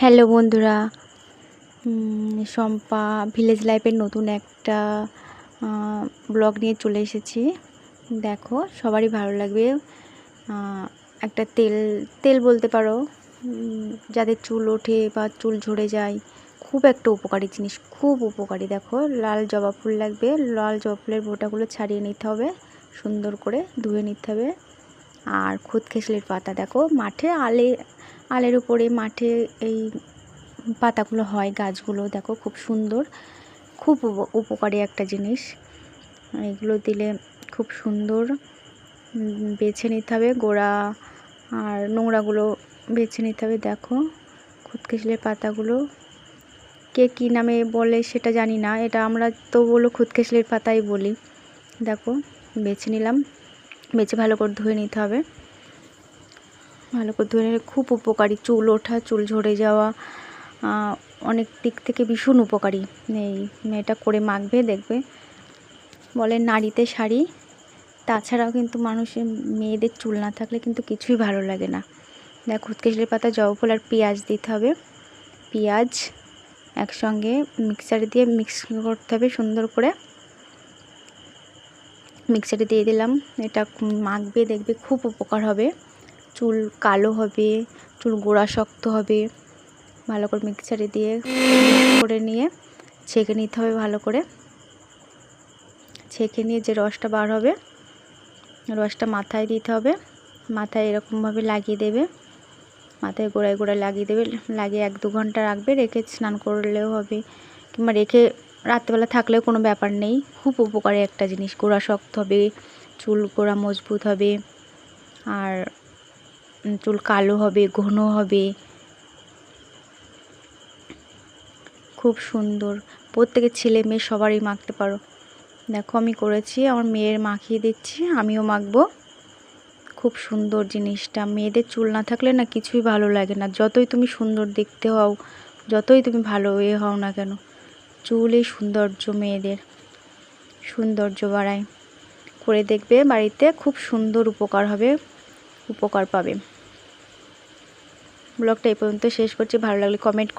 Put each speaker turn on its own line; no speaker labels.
Hello বন্ধুরা, Shampa village লাইফের নতুন একটা ব্লগ নিয়ে চলে এসেছি। দেখো, সবারই ভালো লাগবে। একটা তেল তেল বলতে পারো, যাদের চুল ওঠে বা চুল ঝরে যায়, খুব একটা উপকারী জিনিস, খুব উপকারী। দেখো, লাল জবা ফুল লাগবে। লাল জবা ফুলের বোটাগুলো ছাড়িয়ে নিতে হবে, সুন্দর করে ধুয়ে নিতে হবে। আর খুদখেসলের পাতা, দেখো মাঠে আলের উপরে মাঠে এই পাতাগুলো হয়, গাছগুলো দেখো খুব সুন্দর, খুব উপকারী একটা জিনিস। এগুলো দিলে খুব সুন্দর। বেছে নিতে হবে গোড়া আর নোংরাগুলো বেছে নিতে হবে। দেখো, খুদখেসলের পাতাগুলো কে কী নামে বলে সেটা জানি না, এটা আমরা তো বলো খুদখেসলের পাতাই বলি। দেখো, বেছে নিলাম, বেছে ভালো করে ধুয়ে নিতে হবে। ভালো করে ধুয়ে নিলে খুব উপকারী, চুল ওঠা, চুল ঝরে যাওয়া, অনেক দিক থেকে ভীষণ উপকারী। এই মেয়েটা করে মাখবে, দেখবে বলে নারীতে শাড়ি। তাছাড়াও কিন্তু মানুষের মেয়েদের চুল না থাকলে কিন্তু কিছুই ভালো লাগে না। দেখো, খুদখেসলের পাতা, জবা ফুল আর পেঁয়াজ দিতে হবে। পেঁয়াজ একসঙ্গে মিক্সারে দিয়ে মিক্স করতে হবে সুন্দর করে। মিক্সারে দিয়ে দিলাম, এটা মাখবে, দেখবে খুব উপকার হবে। চুল কালো হবে, চুল গোড়া শক্ত হবে। ভালো করে মিক্সারে দিয়ে করে নিয়ে ছেঁকে নিতে হবে। ভালো করে ছেঁকে নিয়ে যে রসটা বার হবে, রসটা মাথায় দিতে হবে। মাথায় এরকমভাবে লাগিয়ে দেবে, মাথায় গোড়ায় গোড়ায় লাগিয়ে দেবে। লাগিয়ে 1-2 ঘন্টা রাখবে, রেখে স্নান করলেও হবে, কিংবা রেখে রাত্রেবেলা থাকলেও কোনো ব্যাপার নেই। খুব উপকারী একটা জিনিস, গোড়া শক্ত হবে, চুল গোড়া মজবুত হবে, আর চুল কালো হবে, ঘন হবে, খুব সুন্দর। প্রত্যেকের ছেলে মেয়ে সবারই মাখতে পারো। দেখো, আমি করেছি, আমার মেয়ের মাখিয়ে দিচ্ছি, আমিও মাখবো। খুব সুন্দর জিনিসটা। মেয়েদের চুল না থাকলে না কিছুই ভালো লাগে না, যতই তুমি সুন্দর দেখতে হও, যতই তুমি ভালো হও না কেন, চুলই সৌন্দর্য, মেয়েদের সৌন্দর্য বাড়ায়। করে দেখবে বাড়িতে, খুব সুন্দর উপকার হবে, উপকার পাবে। ব্লগটা এই পর্যন্ত শেষ করছি। ভালো লাগলে কমেন্ট